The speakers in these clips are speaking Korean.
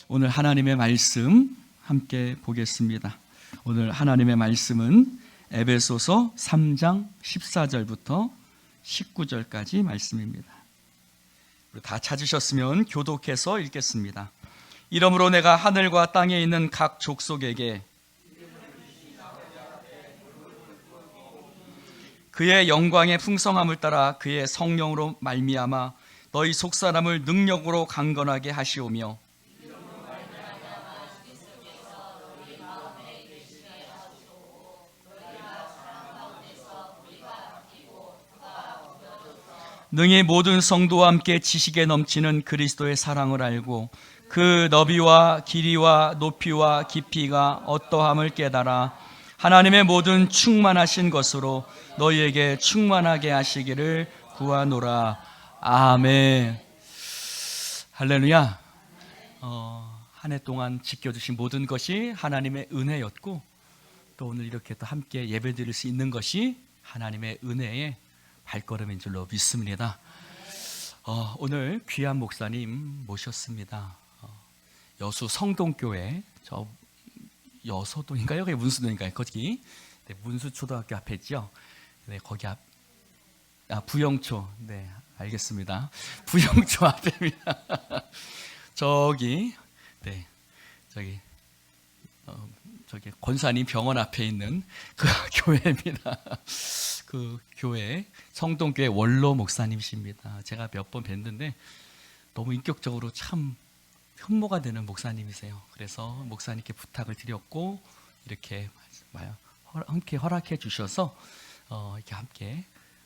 오늘 하나님의 말씀 함께 보겠습니다. 오늘 하나님의 말씀은 에베소서 3장 14절부터 19절까지 말씀입니다. 다 찾으셨으면 교독해서 읽겠습니다. 이러므로 내가 하늘과 땅에 있는 각 족속에게 그의 영광의 풍성함을 따라 그의 성령으로 말미암아 너희 속사람을 능력으로 강건하게 하시오며 능히 모든 성도와 함께 지식에 넘치는 그리스도의 사랑을 알고 그 너비와 길이와 높이와 깊이가 어떠함을 깨달아 하나님의 모든 충만하신 것으로 너희에게 충만하게 하시기를 구하노라. 아멘. 할렐루야. 한 해 동안 지켜주신 모든 것이 하나님의 은혜였고 또 오늘 이렇게 또 함께 예배드릴 수 있는 것이 하나님의 은혜의 발걸음인 줄로 믿습니다. 오늘 귀한 목사님 모셨습니다. 여수 성동교회, 저 여서동인가요? 그게 문수동인가요? 거기 네, 문수초등학교 앞에 있죠. 네, 거기 앞 부영초. 네, 알겠습니다. 부영초 앞입니다. 저기 네, 저기 권사님 병원 앞에 있는 그 교회입니다. 그 교회 성동교회 원로 목사님이십니다. 제가 몇 번 뵀는데 너무 인격적으로 참 흠모가 되는 목사님이세요. 그래서 목사님께 부탁을 드렸고 이렇게 함께 허락해 주셔서 이렇게 함께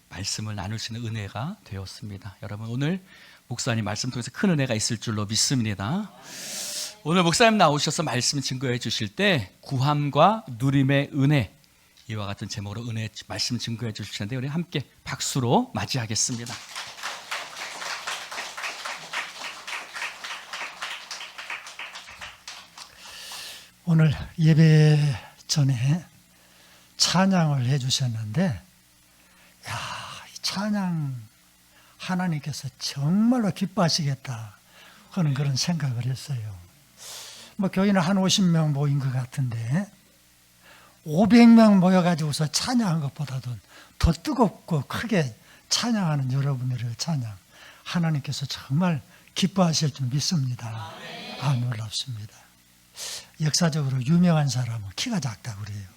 말씀을 나눌 수 있는 은혜가 되었습니다. 여러분 오늘 목사님 말씀 통해서 큰 은혜가 있을 줄로 믿습니다. 오늘 목사님 나오셔서 말씀 증거해 주실 때 구함과 누림의 은혜 이와 같은 제목으로 은혜 말씀 증거해 주실 텐데 우리 함께 박수로 맞이하겠습니다. 오늘 예배 전에 찬양을 해주셨는데 이 찬양 하나님께서 정말로 기뻐하시겠다 하는 그런 생각을 했어요. 교인은 한 50명 모인 것 같은데 500명 모여가지고서 찬양한 것보다도 더 뜨겁고 크게 찬양하는 여러분들의 찬양 하나님께서 정말 기뻐하실 줄 믿습니다. 놀랍습니다. 역사적으로 유명한 사람은 키가 작다고 그래요.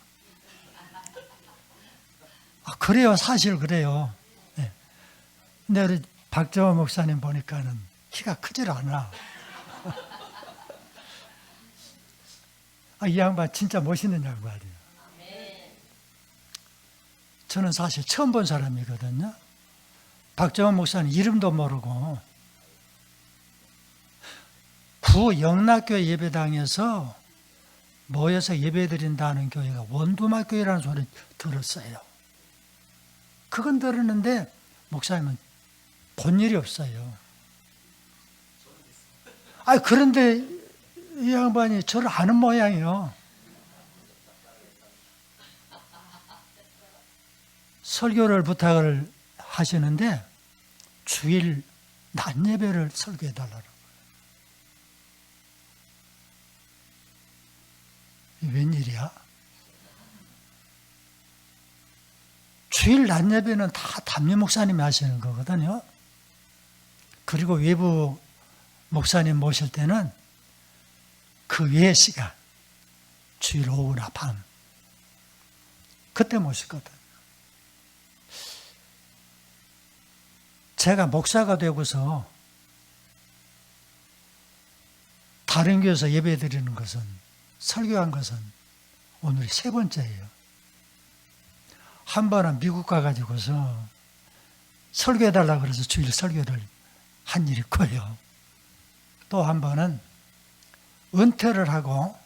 그래요. 사실 그래요. 네. 근데 우리 박정호 목사님 보니까는 키가 크질 않아. 이 양반 진짜 멋있는 양반이에요. 저는 사실 처음 본 사람이거든요. 박정호 목사님 이름도 모르고 구 영락교회 예배당에서 모여서 예배드린다는 교회가 원두막교회라는 소리 들었어요. 그건 들었는데 목사님은 본 일이 없어요. 그런데 이 양반이 저를 아는 모양이에요. 설교를 부탁을 하시는데 주일 낮 예배를 설교해 달라고. 웬일이야? 주일 낮 예배는 다 담임 목사님이 하시는 거거든요. 그리고 외부 목사님 모실 때는 그 외의 시간, 주일 오후나 밤 그때 모시거든. 제가 목사가 되고서 다른 교회에서 예배 드리는 것은 설교한 것은 오늘이 세 번째예요. 한 번은 미국 가가지고서 설교해달라고 그래서 주일 설교를 한 일이 있고요. 또 한 번은 은퇴를 하고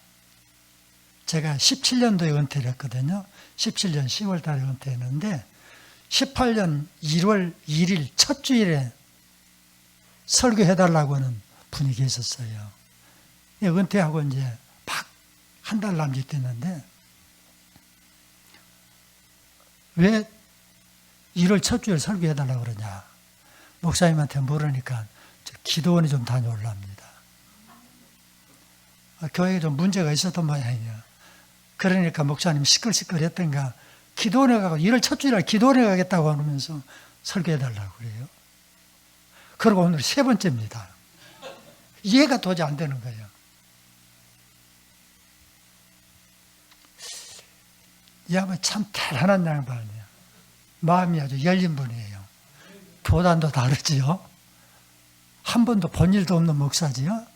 제가 17년도에 은퇴를 했거든요. 17년 10월 달에 은퇴했는데 18년 1월 1일 첫 주일에 설교해달라고 하는 분이 계셨어요. 은퇴하고 이제 막 한 달 남짓 됐는데 왜 1월 첫 주일 설교해달라고 그러냐. 목사님한테 물으니까 기도원에 좀 다녀오랍니다. 교회에 좀 문제가 있었던 모양이에요. 그러니까 목사님 시끌시끌했던가 기도원에 가고 1월 첫 주일날 기도원에 가겠다고 하면서 설교해달라고 그래요. 그리고 오늘 세 번째입니다. 이해가 도저히 안 되는 거예요. 이 양반 참 대단한 양반이에요. 마음이 아주 열린 분이에요. 교단도 다르지요. 한 번도 본 일도 없는 목사지요.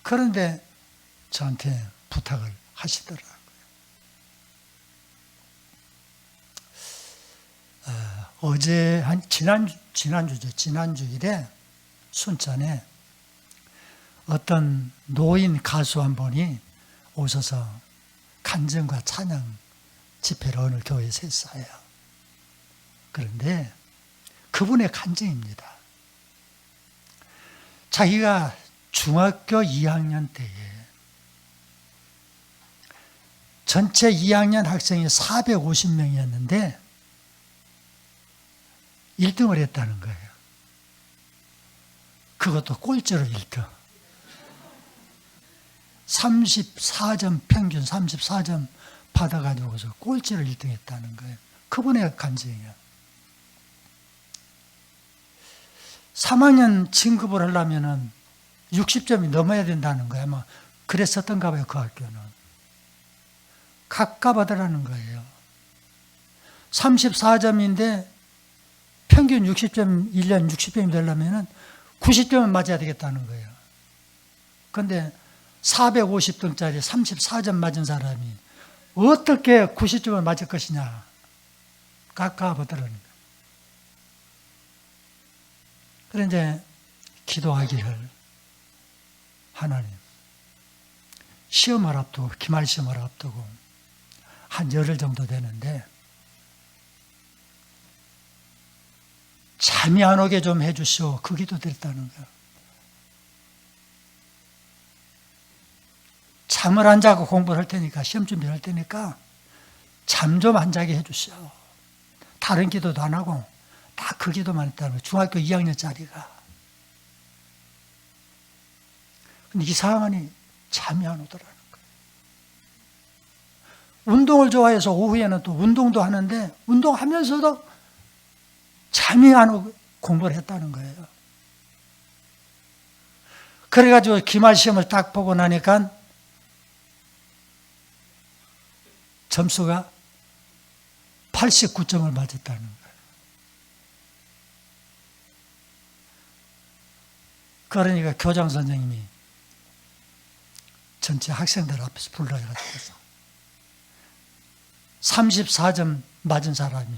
그런데 저한테 부탁을 하시더라고요. 어제 지난주일에 순천에 어떤 노인 가수 한 분이 오셔서 간증과 찬양 집회를 어느 교회에서 했어요. 그런데 그분의 간증입니다. 자기가 중학교 2학년 때에 전체 2학년 학생이 450명이었는데 1등을 했다는 거예요. 그것도 꼴찌로 1등. 34점, 평균 34점 받아가지고서 꼴찌로 1등 했다는 거예요. 그분의 간증이에요. 3학년 진급을 하려면은 60점이 넘어야 된다는 거예요. 아마 그랬었던가 봐요, 그 학교는. 갑갑하더라는 거예요. 34점인데 평균 60점, 1년 60점이 되려면은 90점은 맞아야 되겠다는 거예요. 그런데 450등짜리 34점 맞은 사람이 어떻게 90점을 맞을 것이냐. 깝깝하더라는 거예요. 그래서 이제 기도하기를, 하나님, 시험을 앞두고, 기말 시험을 앞두고 한 열흘 정도 되는데 잠이 안 오게 좀 해주시오. 그 기도 드렸다는 거예요. 잠을 안 자고 공부를 할 테니까, 시험 준비를 할 테니까 잠 좀 안 자게 해주시오. 다른 기도도 안 하고 다 그 기도만 했다는 거예요. 중학교 2학년짜리가. 근데 이상하니 잠이 안 오더라는 거예요. 운동을 좋아해서 오후에는 또 운동도 하는데 운동하면서도 잠이 안 오고 공부를 했다는 거예요. 그래가지고 기말 시험을 딱 보고 나니까 점수가 89점을 맞았다는 거예요. 그러니까 교장 선생님이 전체 학생들 앞에서 불러가지고서 34점 맞은 사람이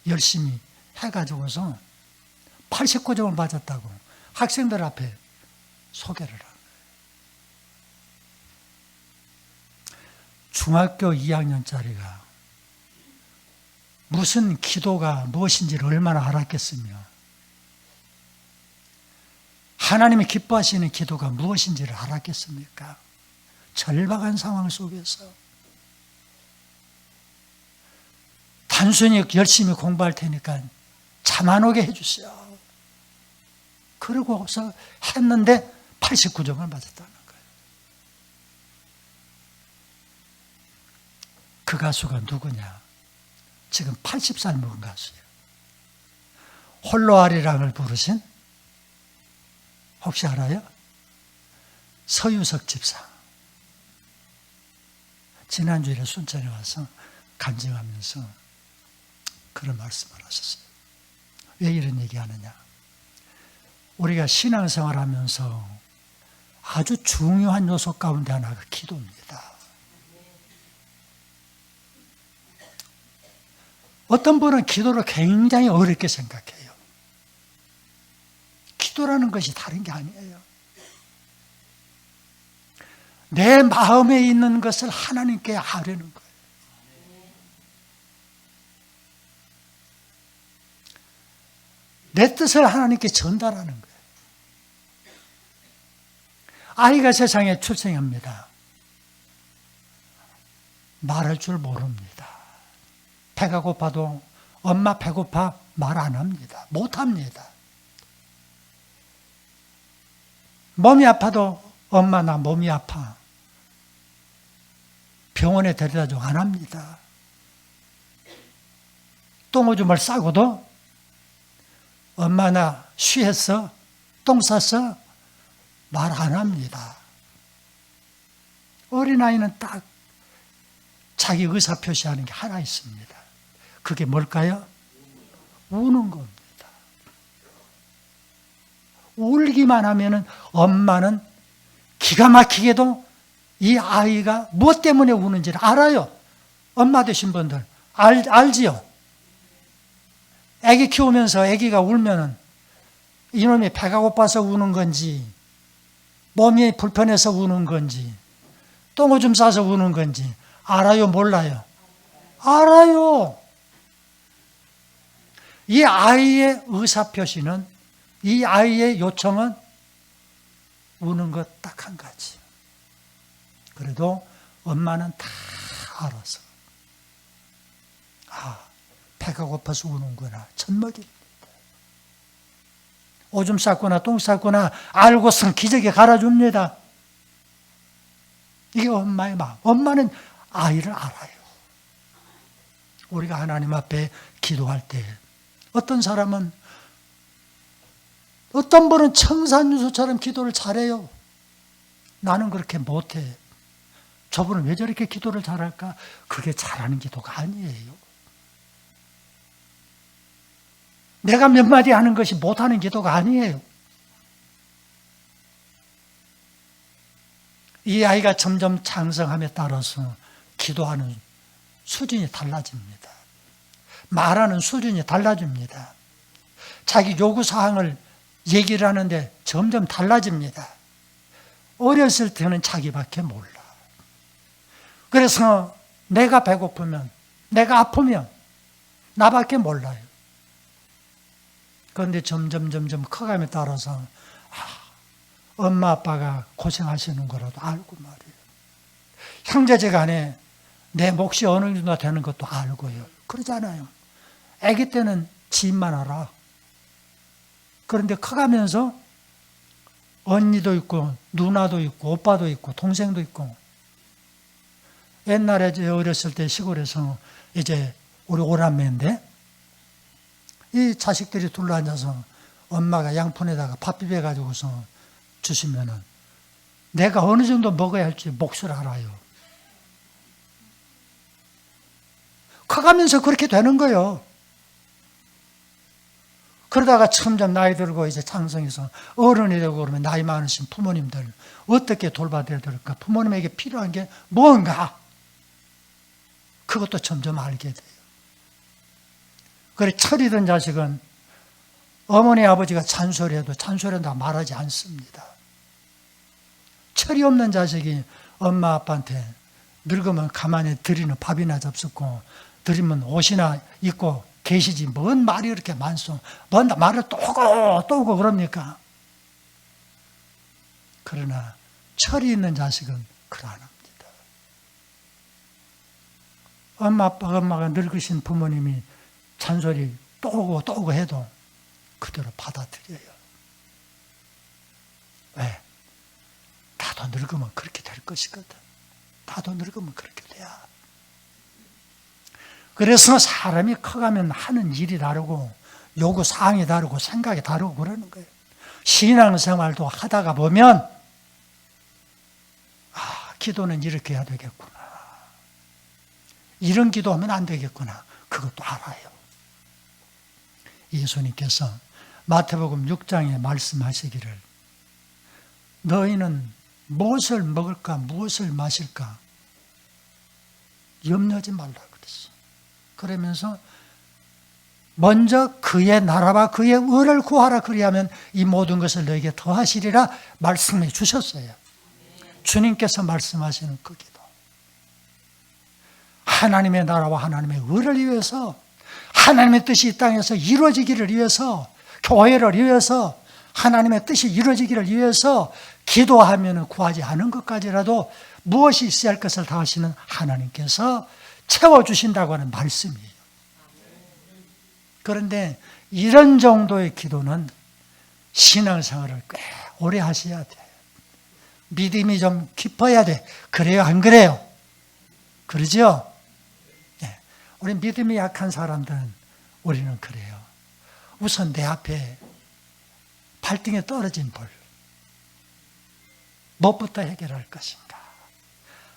열심히 해가지고서 89점을 맞았다고 학생들 앞에 소개를 한 거예요. 중학교 2학년짜리가 무슨 기도가 무엇인지를 얼마나 알았겠으며 하나님이 기뻐하시는 기도가 무엇인지를 알았겠습니까? 절박한 상황 속에서 단순히 열심히 공부할 테니까 잠 안 오게 해주세요. 그러고서 했는데 89점을 맞았다는 거예요. 그 가수가 누구냐? 지금 80살 먹은 가수예요. 홀로 아리랑을 부르신, 혹시 알아요? 서유석 집사. 지난주에 순천에 와서 간증하면서 그런 말씀을 하셨어요. 왜 이런 얘기하느냐? 우리가 신앙생활 하면서 아주 중요한 요소 가운데 하나가 기도입니다. 어떤 분은 기도를 굉장히 어렵게 생각해요. 기도라는 것이 다른 게 아니에요. 내 마음에 있는 것을 하나님께 아뢰는 거예요. 내 뜻을 하나님께 전달하는 거예요. 아이가 세상에 출생합니다. 말할 줄 모릅니다. 배가 고파도 엄마 배고파 말 안 합니다. 못 합니다. 몸이 아파도 엄마 나 몸이 아파. 병원에 데려다 줘. 안 합니다. 똥오줌을 싸고도 엄마 나 쉬했어? 똥 쌌어? 말 안 합니다. 어린아이는 딱 자기 의사표시하는 게 하나 있습니다. 그게 뭘까요? 우는 겁니다. 울기만 하면은 엄마는 기가 막히게도 이 아이가 무엇 때문에 우는지를 알아요. 엄마 되신 분들 알지요? 아기 키우면서 아기가 울면은 이놈이 배가 고파서 우는 건지 몸이 불편해서 우는 건지 똥오줌 싸서 우는 건지 알아요? 몰라요? 알아요. 이 아이의 의사표시는, 이 아이의 요청은 우는 것 딱 한 가지. 그래도 엄마는 다 알아서 배가 고파서 우는구나. 젖먹입니다. 오줌 쌌구나 똥 쌌구나 알고선 기저귀 갈아줍니다. 이게 엄마의 마음. 엄마는 아이를 알아요. 우리가 하나님 앞에 기도할 때 어떤 사람은, 어떤 분은 청산유수처럼 기도를 잘해요. 나는 그렇게 못해. 저분은 왜 저렇게 기도를 잘할까? 그게 잘하는 기도가 아니에요. 내가 몇 마디 하는 것이 못하는 기도가 아니에요. 이 아이가 점점 장성함에 따라서 기도하는 수준이 달라집니다. 말하는 수준이 달라집니다. 자기 요구사항을 얘기를 하는데 점점 달라집니다. 어렸을 때는 자기밖에 몰라. 그래서 내가 배고프면, 내가 아프면 나밖에 몰라요. 그런데 점점 커감에 따라서 엄마 아빠가 고생하시는 거라도 알고 말이에요. 형제지간에 내 몫이 어느 정도 되는 것도 알고요. 그러잖아요. 아기 때는 집만 알아. 그런데 커가면서 언니도 있고 누나도 있고 오빠도 있고 동생도 있고. 옛날에 어렸을 때 시골에서 이제 우리 오남매인데 이 자식들이 둘러앉아서 엄마가 양푼에다가 밥 비벼가지고서 주시면은 내가 어느 정도 먹어야 할지 몫을 알아요. 커가면서 그렇게 되는 거예요. 그러다가 점점 나이 들고 이제 장성해서 어른이 되고 그러면 나이 많으신 부모님들 어떻게 돌봐야 될까? 부모님에게 필요한 게 뭔가? 그것도 점점 알게 돼요. 그래 철이든 자식은 어머니 아버지가 잔소리해도 잔소리한다고 말하지 않습니다. 철이 없는 자식이 엄마 아빠한테 늙으면 가만히 드리는 밥이나 잡숫고 드리면 옷이나 입고 계시지 뭔 말이 그렇게 많소. 뭔 말을 또 오고 그럽니까? 그러나 철이 있는 자식은 그러합니다. 엄마가 늙으신 부모님이 잔소리 또 오고 해도 그대로 받아들여요. 왜? 나도 늙으면 그렇게 될 것이거든. 나도 늙으면 그렇게 돼야. 그래서 사람이 커가면 하는 일이 다르고 요구사항이 다르고 생각이 다르고 그러는 거예요. 신앙생활도 하다가 보면 기도는 이렇게 해야 되겠구나. 이런 기도하면 안 되겠구나. 그것도 알아요. 예수님께서 마태복음 6장에 말씀하시기를 너희는 무엇을 먹을까 무엇을 마실까 염려하지 말라 그랬어요. 그러면서 먼저 그의 나라와 그의 의를 구하라 그리하면 이 모든 것을 너에게 더하시리라 말씀해 주셨어요. 주님께서 말씀하시는 그 기도. 하나님의 나라와 하나님의 의를 위해서 하나님의 뜻이 이 땅에서 이루어지기를 위해서 교회를 위해서 하나님의 뜻이 이루어지기를 위해서 기도하면 구하지 않은 것까지라도 무엇이 있어야 할 것을 다 하시는 하나님께서 채워주신다고 하는 말씀이에요. 그런데 이런 정도의 기도는 신앙생활을 꽤 오래 하셔야 돼요. 믿음이 좀 깊어야 돼. 그래요? 안 그래요? 그러죠? 네. 우리 믿음이 약한 사람들은 우리는 그래요. 우선 내 앞에 발등에 떨어진 불, 무엇부터 해결할 것인가?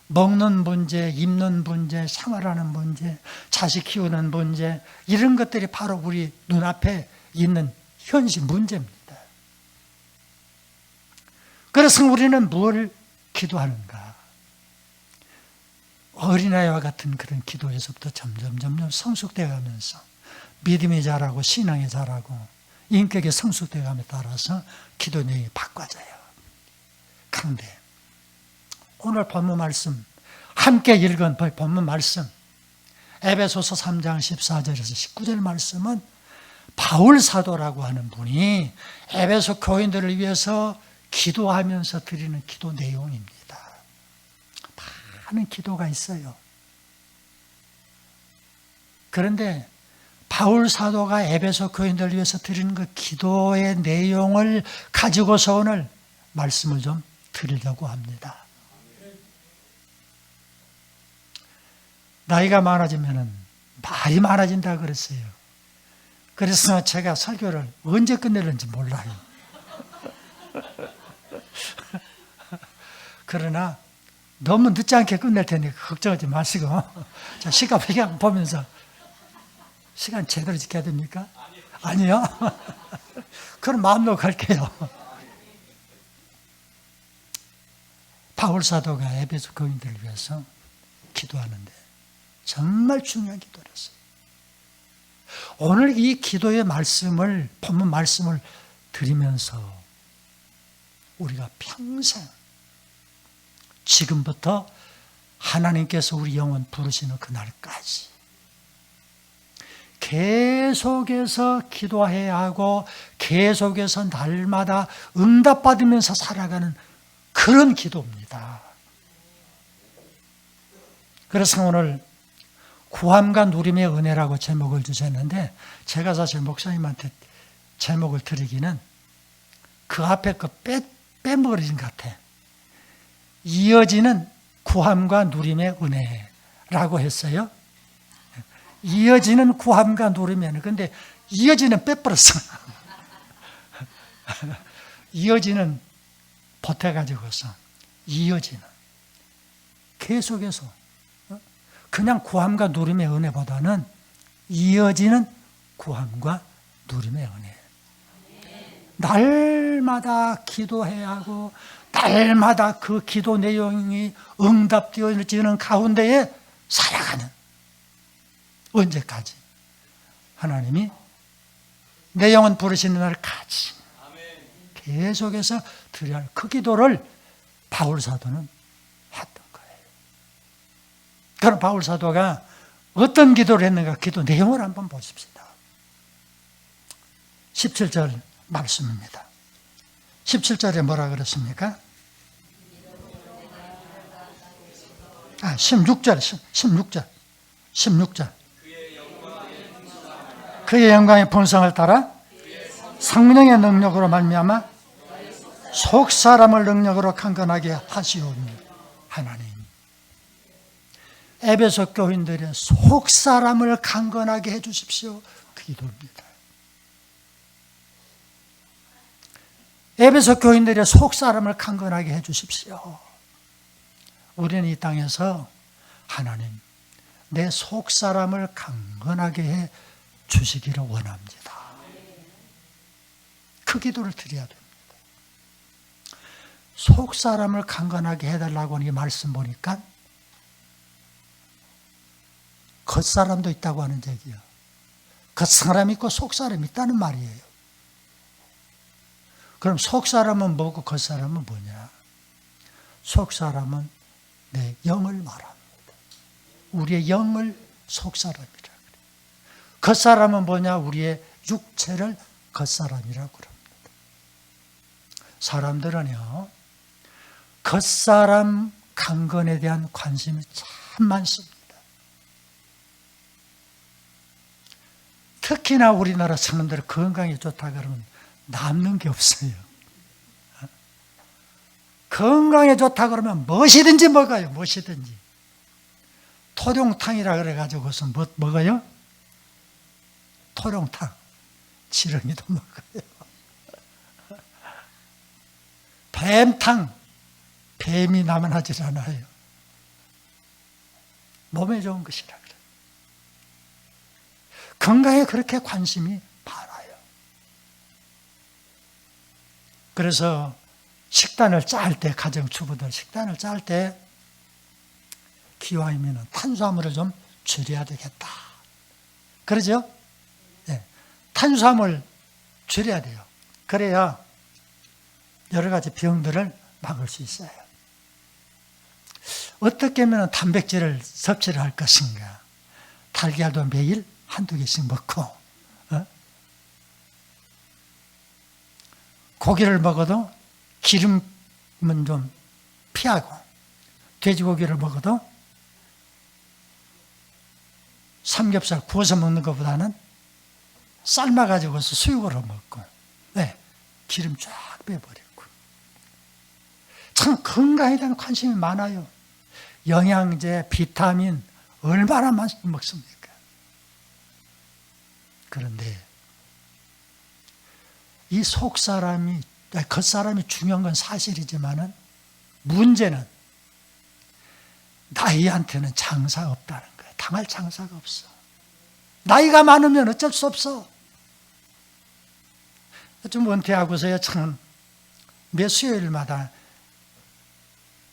먹는 문제, 입는 문제, 생활하는 문제, 자식 키우는 문제, 이런 것들이 바로 우리 눈앞에 있는 현실 문제입니다. 그래서 우리는 뭘 기도하는가? 어린아이와 같은 그런 기도에서부터 점점 성숙되어 가면서 믿음이 자라고 신앙이 자라고 인격의 성숙되어 감에 따라서 기도 내용이 바꿔져요. 그런데 오늘 본문 말씀, 함께 읽은 본문 말씀, 에베소서 3장 14절에서 19절 말씀은 바울 사도라고 하는 분이 에베소 교인들을 위해서 기도하면서 드리는 기도 내용입니다. 많은 기도가 있어요. 그런데 바울 사도가 에베소 교인들을 위해서 드리는 그 기도의 내용을 가지고서 오늘 말씀을 좀 드리려고 합니다. 나이가 많아지면 말이 많아진다 그랬어요. 그래서 제가 설교를 언제 끝내는지 몰라요. 그러나 너무 늦지 않게 끝낼 테니까 걱정하지 마시고 자, 시간 보면서 시간 제대로 지켜야 됩니까? 아니요? 그럼 마음으로 갈게요. 바울 사도가 에베소 교인들을 위해서 기도하는데 정말 중요한 기도를 했어요. 오늘 이 기도의 말씀을, 본문 말씀을 드리면서 우리가 평생 지금부터 하나님께서 우리 영혼 부르시는 그날까지 계속해서 기도해야 하고 계속해서 날마다 응답받으면서 살아가는 그런 기도입니다. 그래서 오늘 구함과 누림의 은혜라고 제목을 주셨는데 제가 사실 목사님한테 제목을 드리기는 그 앞에 거 빼버린 것 같아. 이어지는 구함과 누림의 은혜라고 했어요. 이어지는 구함과 누림의 은혜. 근데 이어지는 빼버렸어. 이어지는 보태가지고서 이어지는 계속해서 그냥 구함과 누림의 은혜보다는 이어지는 구함과 누림의 은혜. 날마다 기도해야 하고 날마다 그 기도 내용이 응답되어지는 가운데에 살아가는 언제까지 하나님이 내 영혼 부르시는 날까지 계속해서 드려야 할 그 기도를 바울 사도는 했던 거예요. 그럼 바울 사도가 어떤 기도를 했는가 기도 내용을 한번 보십시다. 17절 말씀입니다. 17절에 뭐라 그랬습니까? 16절. 그의 영광의 본성을 따라 성령의 능력으로 말미암아 속 사람을 능력으로 강건하게 하시오니 하나님. 에베소 교인들의 속 사람을 강건하게 해 주십시오. 그 기도입니다. 에베소 교인들의 속 사람을 강건하게 해 주십시오. 우리는 이 땅에서 하나님 내 속 사람을 강건하게 해 주시기를 원합니다. 그 기도를 드려야 됩니다. 속 사람을 강건하게 해달라고 하는 이 말씀 보니까 겉사람도 있다고 하는 얘기예요. 겉사람이 있고 속사람이 있다는 말이에요. 그럼 속사람은 뭐고 겉사람은 뭐냐? 속사람은 내 영을 말합니다. 우리의 영을 속사람이라고 그래요. 겉사람은 뭐냐? 우리의 육체를 겉사람이라고 그럽니다. 사람들은요, 겉사람 강건에 대한 관심이 참 많습니다. 특히나 우리나라 사람들 건강이 좋다 그러면 남는 게 없어요. 건강에 좋다 그러면 무엇이든지 먹어요. 무엇이든지. 토룡탕이라 그래가지고서 뭐 먹어요? 토룡탕. 지렁이도 먹어요. 뱀탕. 뱀이 남아나질 않아요. 몸에 좋은 것이라 그래요. 건강에 그렇게 관심이 많아요. 그래서 식단을 짤 때, 가정주부들 식단을 짤 때 기왕이면 탄수화물을 좀 줄여야 되겠다. 그러죠? 네. 탄수화물 줄여야 돼요. 그래야 여러 가지 병들을 막을 수 있어요. 어떻게 하면 단백질을 섭취를 할 것인가? 달걀도 매일 한두 개씩 먹고, 고기를 먹어도 기름은 좀 피하고, 돼지고기를 먹어도 삼겹살 구워서 먹는 것보다는 삶아가지고서 수육으로 먹고, 네, 기름 쫙 빼버리고. 참 건강에 대한 관심이 많아요. 영양제, 비타민 얼마나 많이 먹습니까? 그런데 이 속사람이, 겉사람이 중요한 건 사실이지만은 문제는 나이한테는 장사가 없다는 거예요. 당할 장사가 없어. 나이가 많으면 어쩔 수 없어. 좀 은퇴하고서야 참 매 수요일마다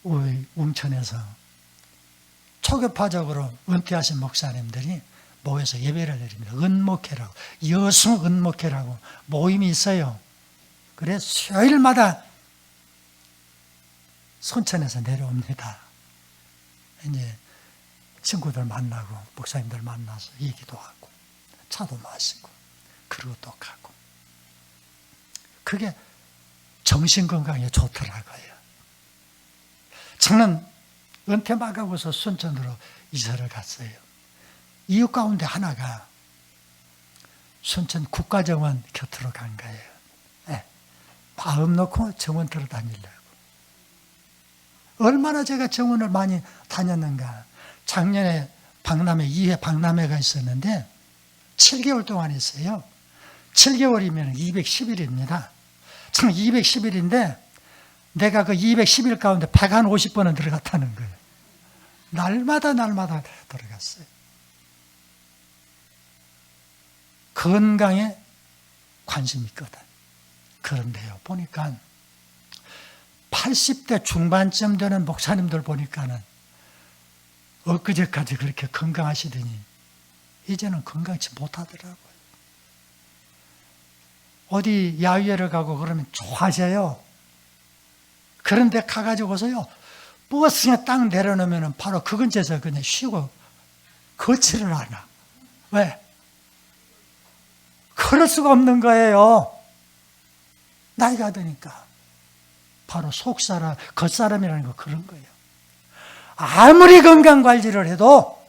우리 웅천에서 초교파적으로 은퇴하신 목사님들이 모여서 예배를 드립니다. 은목회라고, 여수 은목회라고 모임이 있어요. 그래 수요일마다 손천에서 내려옵니다. 이제 친구들 만나고 목사님들 만나서 얘기도 하고 차도 마시고 그러고 또 가고. 그게 정신건강에 좋더라고요. 저는 은퇴 막 하고서 순천으로 이사를 갔어요. 이유 가운데 하나가 순천 국가정원 곁으로 간 거예요. 네. 마음 놓고 정원 들어다니려고. 얼마나 제가 정원을 많이 다녔는가. 작년에 박람회, 2회 박람회가 있었는데 7개월 동안 있어요. 7개월이면 210일입니다. 참 210일인데 내가 그 210일 가운데 150번은 들어갔다는 거예요. 날마다 들어갔어요. 건강에 관심이 있거든. 그런데요, 보니까 80대 중반쯤 되는 목사님들 보니까는 엊그제까지 그렇게 건강하시더니 이제는 건강치 못하더라고요. 어디 야유회를 가고 그러면 좋아져요. 그런데 가가지고서요, 버스에 딱 내려놓으면 바로 그 근처에서 그냥 쉬고 걷지를 않아. 왜? 그럴 수가 없는 거예요. 나이가 드니까. 바로 속사람, 겉사람이라는 거 그런 거예요. 아무리 건강관리를 해도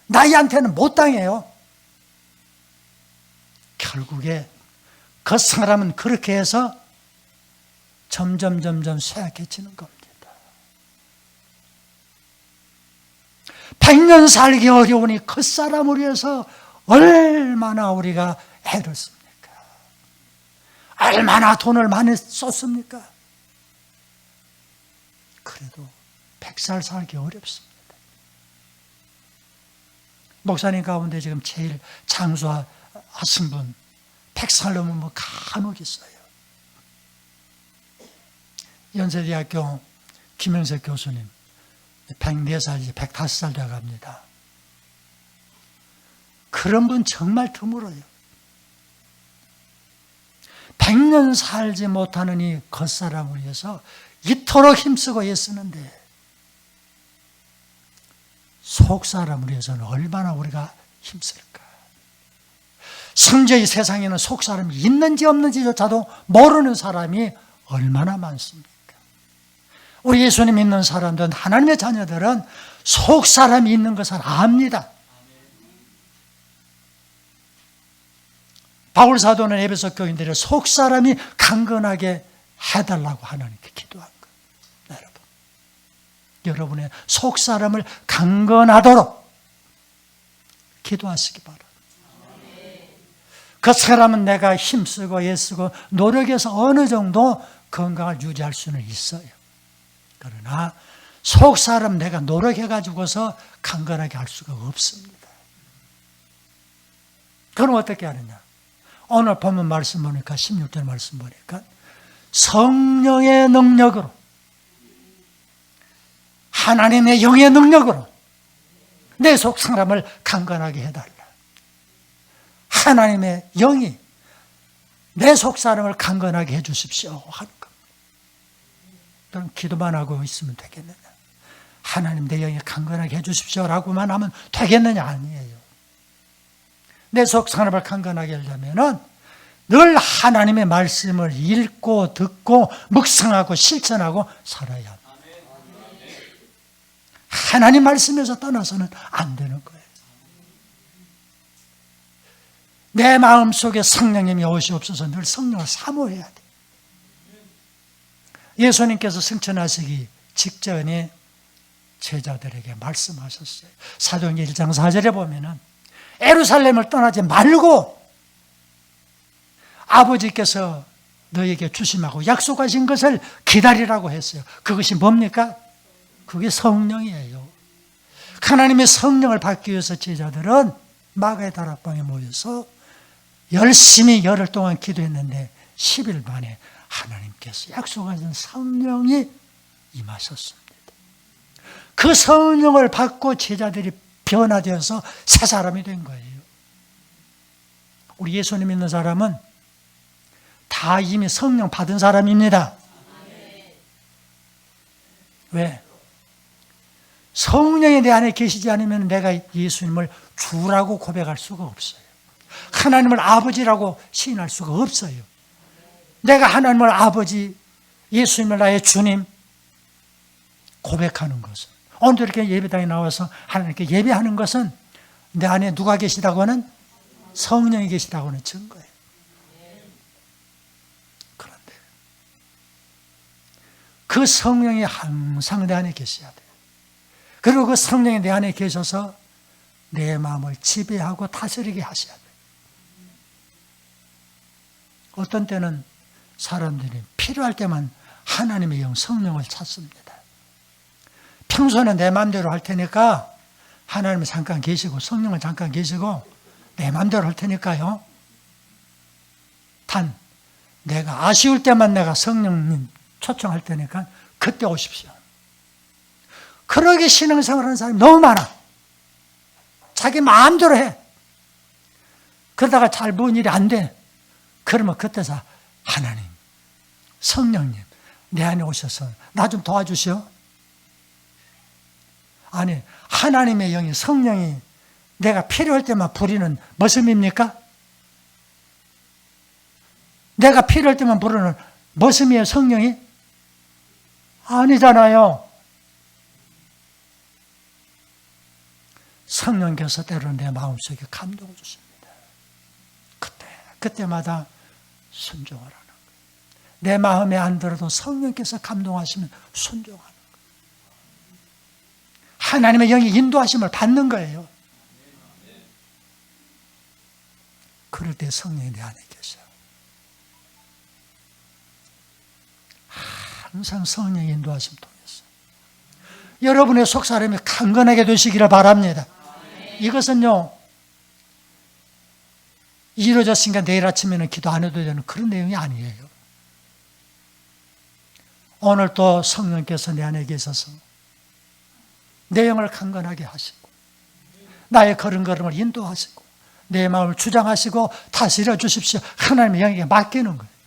나이한테는 못 당해요. 결국에 겉사람은 그렇게 해서 점점 쇠약해지는 겁니다. 100년 살기 어려우니 겉사람을 위해서 얼마나 우리가 애를 씁니까? 얼마나 돈을 많이 썼습니까? 그래도 100살 살기 어렵습니다. 목사님 가운데 지금 제일 장수하신 분 100살 넘으면 뭐 간혹 있어요. 연세대학교 김영석 교수님 104살, 105살 돼갑니다. 그런 분 정말 드물어요. 100년 살지 못하는 이 겉사람을 위해서 이토록 힘쓰고 애쓰는데 속사람을 위해서는 얼마나 우리가 힘쓸까. 심지어 이 세상에는 속사람이 있는지 없는지조차도 모르는 사람이 얼마나 많습니까? 우리 예수님 믿는 사람들은, 하나님의 자녀들은 속사람이 있는 것을 압니다. 바울 사도는 에베소 교인들의 속사람이 강건하게 해달라고 하나님께 기도한 거예요. 네. 여러분의 속사람을 강건하도록 기도하시기 바랍니다. 그 사람은 내가 힘쓰고 애쓰고 노력해서 어느 정도 건강을 유지할 수는 있어요. 그러나 속사람 내가 노력해가지고서 강건하게 할 수가 없습니다. 그럼 어떻게 하느냐? 오늘 본문 말씀 보니까 16절 말씀 보니까 성령의 능력으로, 하나님의 영의 능력으로 내 속 사람을 강건하게 해달라. 하나님의 영이 내 속 사람을 강건하게 해주십시오 하는 겁니다. 그럼 기도만 하고 있으면 되겠느냐? 하나님 내 영이 강건하게 해주십시오라고만 하면 되겠느냐? 아니에요. 내 속 사람을 강건하게 하려면은 늘 하나님의 말씀을 읽고 듣고 묵상하고 실천하고 살아야 합니다. 하나님 말씀에서 떠나서는 안 되는 거예요. 내 마음속에 성령님이 오시옵소서. 늘 성령을 사모해야 돼. 예수님께서 승천하시기 직전에 제자들에게 말씀하셨어요. 사도행전 1장 4절에 보면은 예루살렘을 떠나지 말고 아버지께서 너에게 주심하고 약속하신 것을 기다리라고 했어요. 그것이 뭡니까? 그게 성령이에요. 하나님의 성령을 받기 위해서 제자들은 마가의 다락방에 모여서 열심히 열흘 동안 기도했는데 10일 만에 하나님께서 약속하신 성령이 임하셨습니다. 그 성령을 받고 제자들이 변화되어서 새 사람이 된 거예요. 우리 예수님 믿는 사람은 다 이미 성령 받은 사람입니다. 왜? 성령이 내 안에 계시지 않으면 내가 예수님을 주라고 고백할 수가 없어요. 하나님을 아버지라고 시인할 수가 없어요. 내가 하나님을 아버지, 예수님을 나의 주님 고백하는 것은, 오늘도 이렇게 예배당에 나와서 하나님께 예배하는 것은 내 안에 누가 계시다고 하는? 성령이 계시다고 하는 증거예요. 그런데 그 성령이 항상 내 안에 계셔야 돼요. 그리고 그 성령이 내 안에 계셔서 내 마음을 지배하고 다스리게 하셔야 돼요. 어떤 때는 사람들이 필요할 때만 하나님의 영, 성령을 찾습니다. 평소는 내 마음대로 할 테니까 하나님은 잠깐 계시고 성령은 잠깐 계시고 내 마음대로 할 테니까요. 단 내가 아쉬울 때만 내가 성령님 초청할 테니까 그때 오십시오. 그러게 신앙생활하는 사람이 너무 많아. 자기 마음대로 해. 그러다가 잘 뭔 일이 안 돼. 그러면 그때서 하나님, 성령님 내 안에 오셔서 나 좀 도와주시오. 아니, 하나님의 영이, 성령이 내가 필요할 때만 부리는 머슴입니까? 내가 필요할 때만 부르는 머슴이에요, 성령이? 아니잖아요. 성령께서 때로는 내 마음속에 감동을 주십니다. 그때마다 순종하라는 거예요. 내 마음에 안 들어도 성령께서 감동하시면 순종하는 거예요. 하나님의 영이 인도하심을 받는 거예요. 그럴 때 성령이 내 안에 계셔요. 항상 성령의 인도하심 통해서 여러분의 속사람이 강건하게 되시기를 바랍니다. 이것은요, 이루어졌으니까 내일 아침에는 기도 안 해도 되는 그런 내용이 아니에요. 오늘 또 성령께서 내 안에 계셔서 내 영을 강건하게 하시고 나의 걸음걸음을 인도하시고 내 마음을 주장하시고 다스려 주십시오. 하나님의 영에게 맡기는 거예요.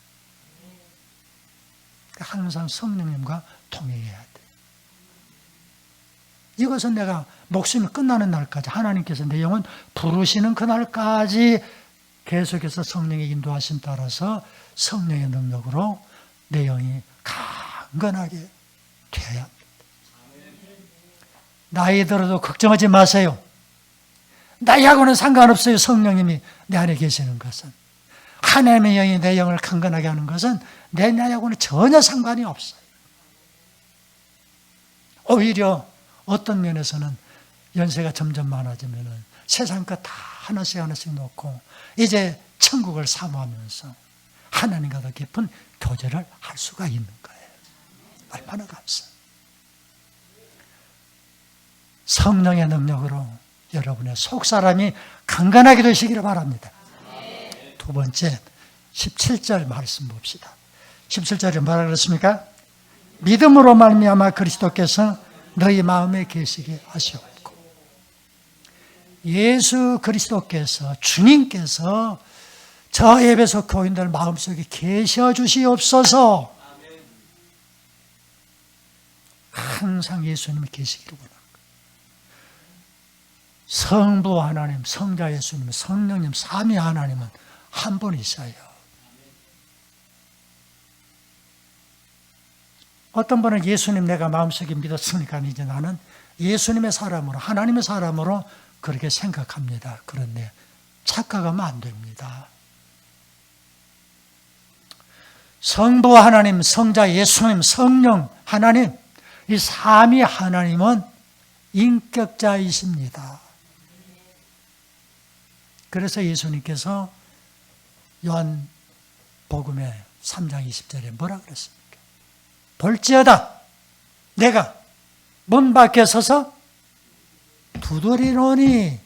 항상 성령님과 동행해야 돼. 이것은 내가 목숨이 끝나는 날까지, 하나님께서 내 영혼 부르시는 그날까지 계속해서 성령의 인도하심 따라서 성령의 능력으로 내 영이 강건하게 되어야 합니다. 나이 들어도 걱정하지 마세요. 나이하고는 상관없어요. 성령님이 내 안에 계시는 것은. 하나님의 영이 내 영을 강건하게 하는 것은 내 나이하고는 전혀 상관이 없어요. 오히려 어떤 면에서는 연세가 점점 많아지면은 세상 것 다 하나씩 놓고 이제 천국을 사모하면서 하나님과 더 깊은 교제를 할 수가 있는 거예요. 얼마나 감사해요. 성령의 능력으로 여러분의 속사람이 강건하게 되시기를 바랍니다. 두 번째 17절 말씀 봅시다. 17절에 뭐라 그랬습니까? 믿음으로 말미암아 그리스도께서 너희 마음에 계시게 하시옵고. 예수 그리스도께서, 주님께서 저 에베소 교인들 마음속에 계셔 주시옵소서. 항상 예수님이 계시기를 원합니다. 성부 하나님, 성자 예수님, 성령님, 삼위 하나님은 한 분이셔요. 어떤 분은 예수님 내가 마음속에 믿었으니까 이제 나는 예수님의 사람으로, 하나님의 사람으로 그렇게 생각합니다. 그런데 착각하면 안 됩니다. 성부 하나님, 성자 예수님, 성령 하나님, 이 삼위 하나님은 인격자이십니다. 그래서 예수님께서 요한복음의 3장 20절에 뭐라 그랬습니까? 볼지어다 내가 문 밖에 서서 두드리노니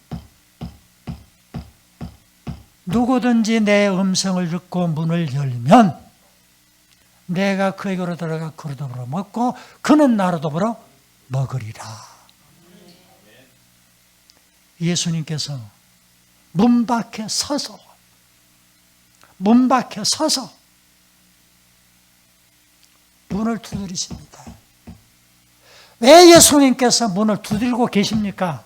누구든지 내 음성을 듣고 문을 열면 내가 그에게로 들어가 그로 더불어 먹고 그는 나로 더불어 먹으리라. 예수님께서 문 밖에 서서 문을 두드리십니다. 왜 예수님께서 문을 두드리고 계십니까?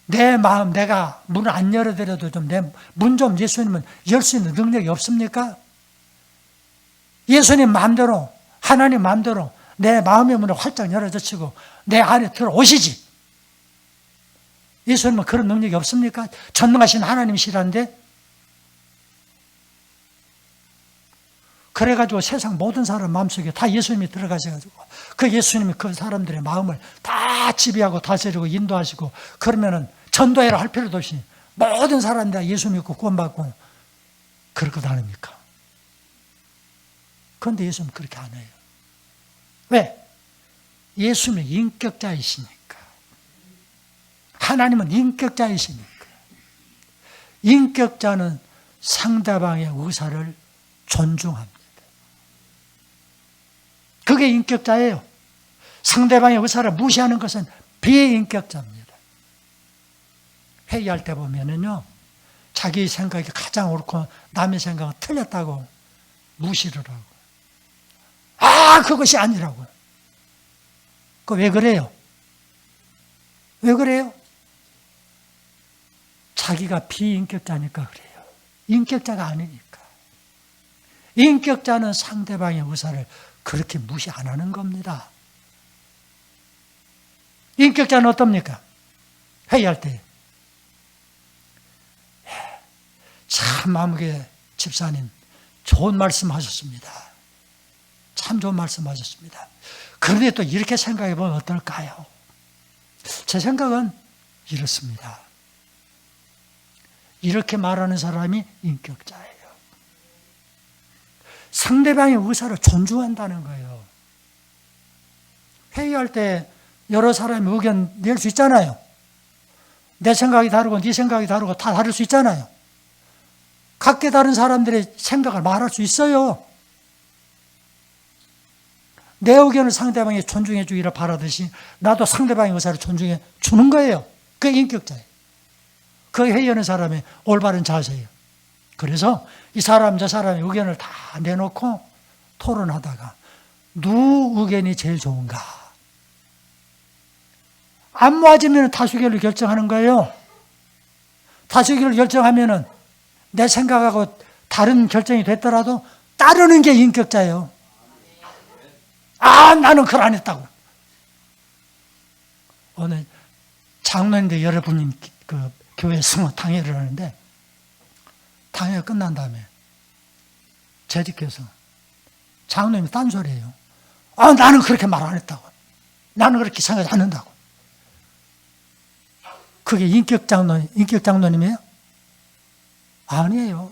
내 마음, 내가 문을 안 열어드려도 좀 내 문 좀 예수님은 열 수 있는 능력이 없습니까? 예수님 마음대로, 하나님 마음대로 내 마음의 문을 활짝 열어젖히고 내 안에 들어오시지. 예수님은 그런 능력이 없습니까? 전능하신 하나님이시란데. 그래가지고 세상 모든 사람 마음속에 다 예수님이 들어가셔가지고 그 예수님이 그 사람들의 마음을 다 지배하고 다스리고 인도하시고 그러면은 전도회를 할 필요도 없이 모든 사람들 예수 믿고 구원받고 그럴 것 아닙니까? 그런데 예수님은 그렇게 안 해요. 왜? 예수님은 인격자이시니까. 하나님은 인격자이시니까. 인격자는 상대방의 의사를 존중합니다. 그게 인격자예요. 상대방의 의사를 무시하는 것은 비인격자입니다. 회의할 때 보면은요, 자기 생각이 가장 옳고 남의 생각은 틀렸다고 무시를 하고, 그것이 아니라고. 그 왜 그래요? 왜 그래요? 자기가 비인격자니까 그래요. 인격자가 아니니까. 인격자는 상대방의 의사를 그렇게 무시 안 하는 겁니다. 인격자는 어떻습니까? 회의할 때. 참 마음에 집사님 좋은 말씀 하셨습니다. 참 좋은 말씀 하셨습니다. 그런데 또 이렇게 생각해 보면 어떨까요? 제 생각은 이렇습니다. 이렇게 말하는 사람이 인격자예요. 상대방의 의사를 존중한다는 거예요. 회의할 때 여러 사람의 의견 낼 수 있잖아요. 내 생각이 다르고 네 생각이 다르고 다 다를 수 있잖아요. 각기 다른 사람들의 생각을 말할 수 있어요. 내 의견을 상대방이 존중해 주기를 바라듯이 나도 상대방의 의사를 존중해 주는 거예요. 그게 인격자예요. 그게 회의하는 사람의 올바른 자세예요. 그래서 이 사람 저 사람의 의견을 다 내놓고 토론하다가 누구 의견이 제일 좋은가? 안 모아지면 다수결로 결정하는 거예요. 다수결로 결정하면은 내 생각하고 다른 결정이 됐더라도 따르는 게 인격자예요. 나는 그걸 안 했다고. 오늘 장로님들 여러분이 그 교회 승호 당회를 하는데 당회가 끝난 다음에 재직해서 장로님이 딴소리예요. 나는 그렇게 말 안 했다고. 나는 그렇게 생각하지 않는다고. 그게 인격 장로님이에요? 아니에요.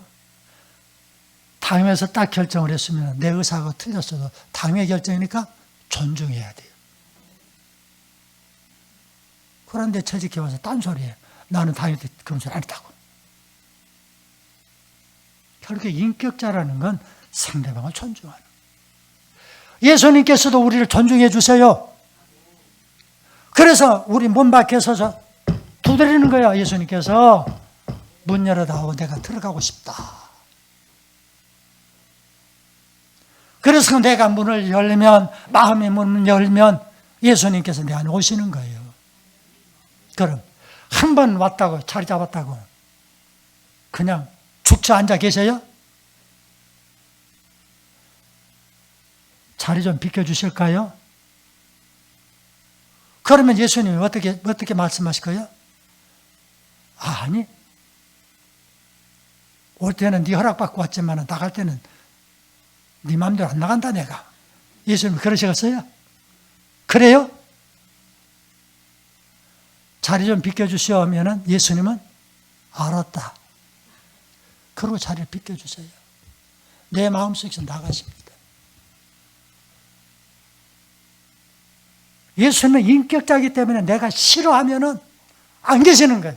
당회에서 딱 결정을 했으면 내 의사가 틀렸어도 당회 결정이니까 존중해야 돼요. 그런데 처직해 와서 딴소리해. 나는 당회 때 그런 소리 안 했다고. 결국 인격자라는 건 상대방을 존중하는 거예요. 예수님께서도 우리를 존중해 주세요. 그래서 우리 문 밖에 서서 두드리는 거야. 예수님께서 문 열어다오, 내가 들어가고 싶다. 그래서 내가 문을 열면, 마음의 문을 열면 예수님께서 내 안에 오시는 거예요. 그럼 한 번 왔다고, 자리 잡았다고 그냥 죽쳐 앉아 계세요? 자리 좀 비켜주실까요? 그러면 예수님이 어떻게 말씀하실 거예요? 아니, 올 때는 네 허락받고 왔지만 나갈 때는 네 마음대로 안 나간다 내가. 예수님이 그러시겠어요? 그래요? 자리 좀 비켜주시오 하면은 예수님은 알았다. 그리고 자리를 비켜주세요. 내 마음속에서 나가십니다. 예수님은 인격자이기 때문에 내가 싫어하면은 안 계시는 거예요.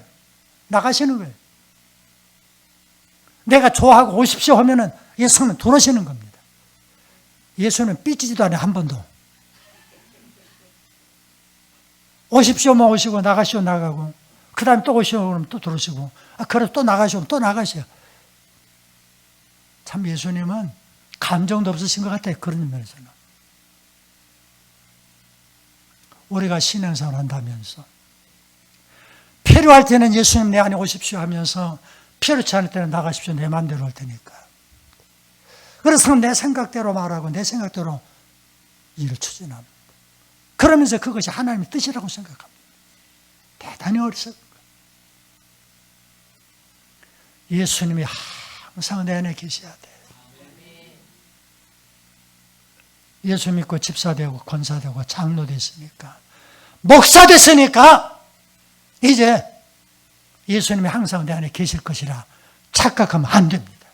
나가시는 거예요. 내가 좋아하고 오십시오 하면은 예수님은 들어오시는 겁니다. 예수는 삐지지도 않아요. 한 번도. 오십시오만 오시고 나가시오 나가고 그 다음에 또 오시오 그러면 또 들어오시고 그래서 또 나가시오 또 나가시오. 참 예수님은 감정도 없으신 것 같아요. 그런 면에서는. 우리가 신앙생활 한다면서 필요할 때는 예수님 내 안에 오십시오 하면서 필요치 않을 때는 나가십시오. 내 마음대로 할 테니까. 그래서 내 생각대로 말하고 내 생각대로 일을 추진합니다. 그러면서 그것이 하나님의 뜻이라고 생각합니다. 대단히 어리석은 거예요. 예수님이 항상 내 안에 계셔야 돼요. 예수 믿고 집사 되고 권사 되고 장로 됐으니까 목사 됐으니까 이제 예수님이 항상 내 안에 계실 것이라 착각하면 안 됩니다.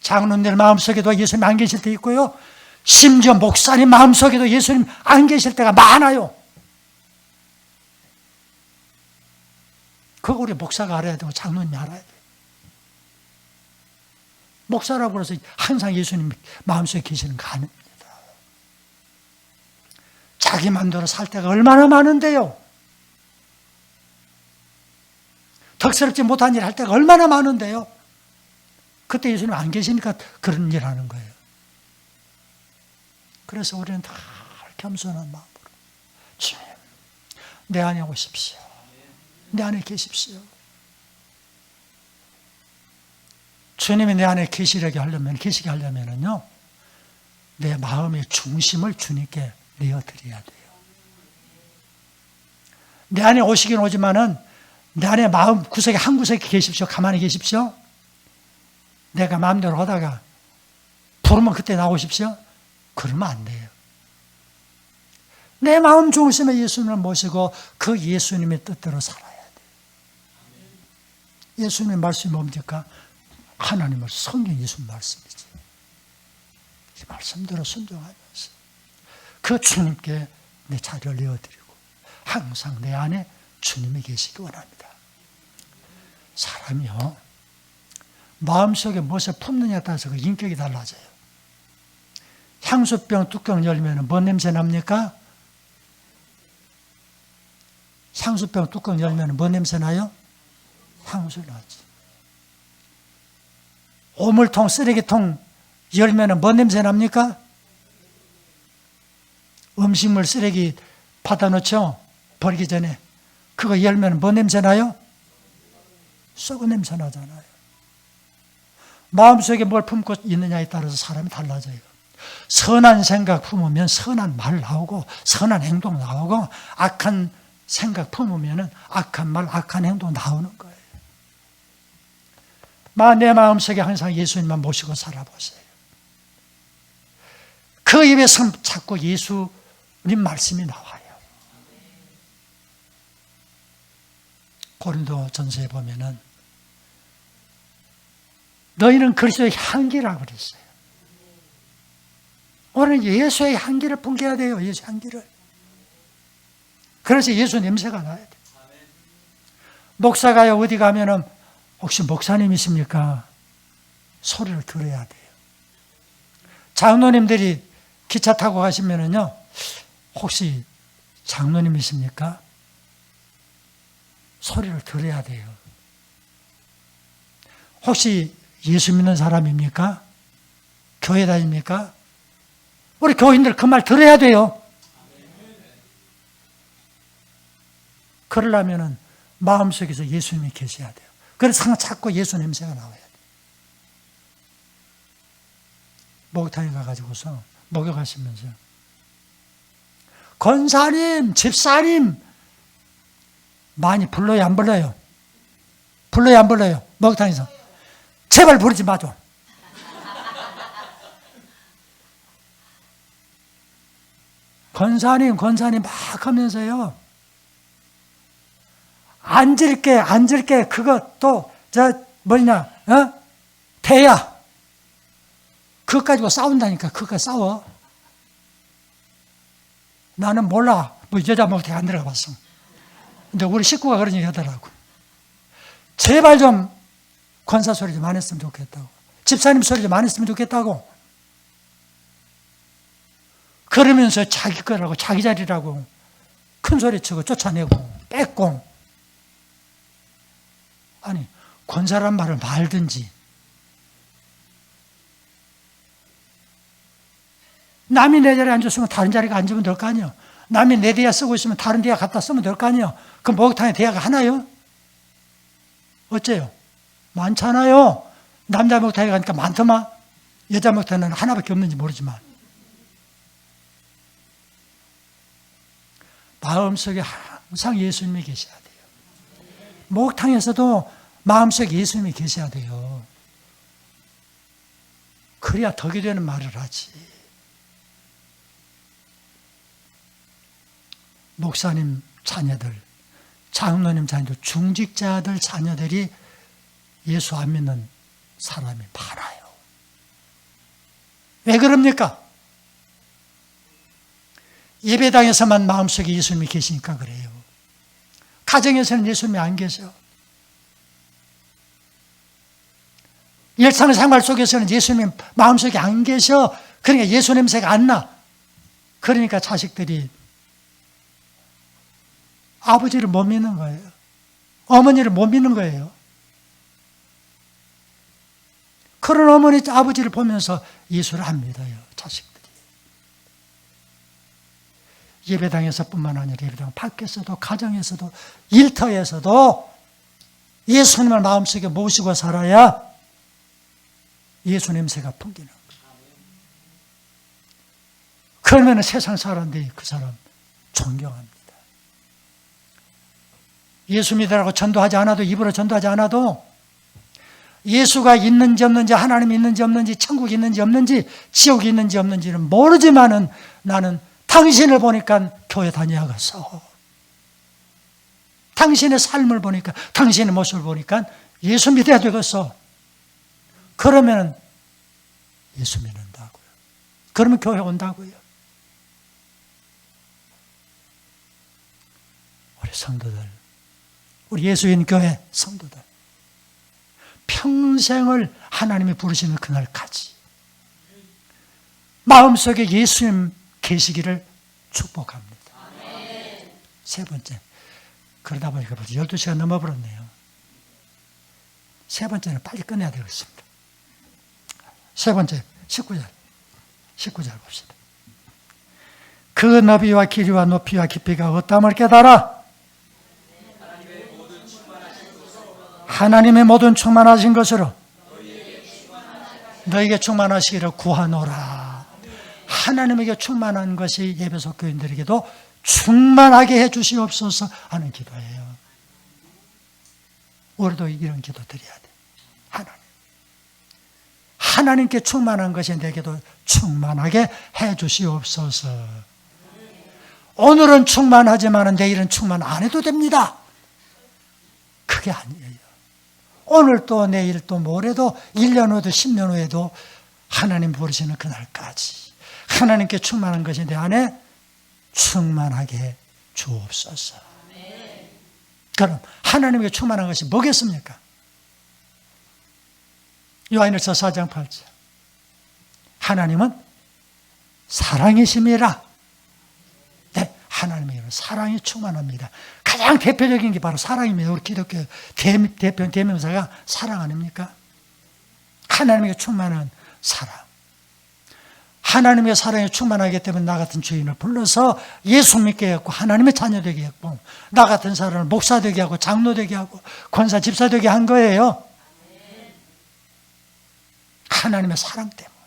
장로님들 마음속에도 예수님 안 계실 때 있고요. 심지어 목사님 마음속에도 예수님 안 계실 때가 많아요. 그거 우리 목사가 알아야 되고 장로님이 알아야 돼요. 목사라고 해서 항상 예수님 마음속에 계시는 거 아닙니다. 자기 마음대로 살 때가 얼마나 많은데요. 덕스럽지 못한 일 할 때가 얼마나 많은데요. 그때 예수님 안 계시니까 그런 일 하는 거예요. 그래서 우리는 다 겸손한 마음으로 주님, 내 안에 오십시오. 내 안에 계십시오. 주님이 내 안에 계시게 하려면요, 내 마음의 중심을 주님께 내어드려야 돼요. 내 안에 오시긴 오지만은 내 안에 마음 구석에 한 구석에 계십시오. 가만히 계십시오. 내가 마음대로 하다가 부르면 그때 나오십시오. 그러면 안 돼요. 내 마음 중심에 예수님을 모시고 그 예수님의 뜻대로 살아야 돼요. 예수님의 말씀이 뭡니까? 하나님을 성경 예수님 말씀이지. 이 말씀대로 순종하면서 그 주님께 내 자리를 내어드리고 항상 내 안에 주님이 계시기 원합니다. 사람이요, 마음속에 무엇을 품느냐에 따라서 그 인격이 달라져요. 향수병 뚜껑 열면 뭔 냄새 납니까? 향수병 뚜껑 열면 뭔 냄새 나요? 향수 나지. 오물통, 쓰레기통 열면 뭔 냄새 납니까? 음식물 쓰레기 받아놓죠? 버리기 전에. 그거 열면 뭔 냄새 나요? 썩은 냄새 나잖아요. 마음속에 뭘 품고 있느냐에 따라서 사람이 달라져요. 선한 생각 품으면 선한 말 나오고 선한 행동 나오고, 악한 생각 품으면 악한 말, 악한 행동 나오는 거예요. 내 마음속에 항상 예수님만 모시고 살아보세요. 그 입에서 자꾸 예수를 말씀이 나와요. 고린도 전서에 보면은 너희는 그리스도의 향기라고 그랬어요. 오늘 예수의 향기를 풍겨야 돼요. 예수 향기를. 그래서 예수 냄새가 나야 돼요. 목사가 어디 가면은 혹시 목사님이십니까? 소리를 들어야 돼요. 장로님들이 기차 타고 가시면은요, 혹시 장로님이십니까? 소리를 들어야 돼요. 혹시 예수 믿는 사람입니까? 교회 다닙니까? 우리 교인들 그 말 들어야 돼요. 그러려면은 마음속에서 예수님이 계셔야 돼요. 그래서 자꾸 예수 냄새가 나와야 돼요. 목욕탕에 가가지고서 목욕하시면서 권사님, 집사님 많이 불러요, 안 불러요? 불러요, 안 불러요? 목욕탕에서 제발 부르지 마줘. 권사님 막 하면서요, 앉을게, 그것도, 대야. 그것 가지고 싸운다니까, 그거 싸워. 나는 몰라. 뭐 여자 목욕탕에 안 들어가 봤어. 근데 우리 식구가 그런 얘기 하더라고. 제발 좀 권사 소리 좀 안 했으면 좋겠다고. 집사님 소리 좀 안 했으면 좋겠다고. 그러면서 자기 거라고, 자기 자리라고 큰 소리 치고 쫓아내고 뺏고. 아니, 권사란 말을 말든지. 남이 내 자리에 앉았으면 다른 자리에 앉으면 될 거 아니에요. 남이 내 대야 쓰고 있으면 다른 대야 갖다 쓰면 될 거 아니에요. 그 목욕탕에 대야가 하나요? 어째요? 많잖아요. 남자 목욕탕에 가니까 많더만. 여자 목욕탕에는 하나밖에 없는지 모르지만. 마음속에 항상 예수님이 계셔야 돼요. 목욕탕에서도 마음속에 예수님이 계셔야 돼요. 그래야 덕이 되는 말을 하지. 목사님 자녀들, 장로님 자녀들, 중직자들 자녀들이 예수 안 믿는 사람이 많아요. 왜 그럽니까? 예배당에서만 마음속에 예수님이 계시니까 그래요. 가정에서는 예수님이 안 계셔. 일상생활 속에서는 예수님이 마음속에 안 계셔. 그러니까 예수 냄새가 안 나. 그러니까 자식들이 아버지를 못 믿는 거예요. 어머니를 못 믿는 거예요. 그런 어머니, 아버지를 보면서 예수를 안 믿어요, 자식들이. 예배당에서뿐만 아니라 예배당 밖에서도, 가정에서도, 일터에서도 예수님을 마음속에 모시고 살아야 예수 냄새가 풍기는 거예요. 그러면 세상 사람들이 그 사람 존경합니다. 예수 믿으라고 전도하지 않아도, 입으로 전도하지 않아도 예수가 있는지 없는지, 하나님이 있는지 없는지, 천국이 있는지 없는지, 지옥이 있는지 없는지는 모르지만은 나는 당신을 보니까 교회 다녀야겠어. 당신의 삶을 보니까, 당신의 모습을 보니까 예수 믿어야 되겠어. 그러면 예수 믿는다고요. 그러면 교회 온다고요. 우리 성도들, 우리 예수인 교회 성도들, 평생을 하나님이 부르시는 그날까지 마음속에 예수님 계시기를 축복합니다. 세 번째, 그러다 보니까 벌써 12시가 넘어버렸네요. 세 번째는 빨리 끝내야 되겠습니다. 세 번째, 19절 봅시다. 그 너비와 길이와 높이와 깊이가 어떠함을 깨달아 하나님의 모든 충만하신 것으로 너에게 충만하시기를 구하노라. 하나님에게 충만한 것이 예배소 교인들에게도 충만하게 해 주시옵소서 하는 기도예요. 우리도 이런 기도 드려야 돼. 하나님께 충만한 것이 내게도 충만하게 해 주시옵소서. 오늘은 충만하지만 내일은 충만 안 해도 됩니다. 그게 아니에요. 오늘 또 내일 또 모레도 1년 후에도 10년 후에도 하나님 부르시는 그날까지 하나님께 충만한 것이 내 안에 충만하게 주옵소서. 그럼 하나님께 충만한 것이 뭐겠습니까? 요한일서 4장 8절. 하나님은 사랑이심이라. 네, 하나님의 사랑이 충만합니다. 가장 대표적인 게 바로 사랑입니다. 우리 기독교 대표 대명사가 사랑 아닙니까? 하나님의 충만한 사랑. 하나님의 사랑에 충만하기 때문에 나 같은 죄인을 불러서 예수 믿게 했고 하나님의 자녀 되게 했고 나 같은 사람을 목사 되게 하고 장로 되게 하고 권사 집사 되게 한 거예요. 하나님의 사랑 때문에.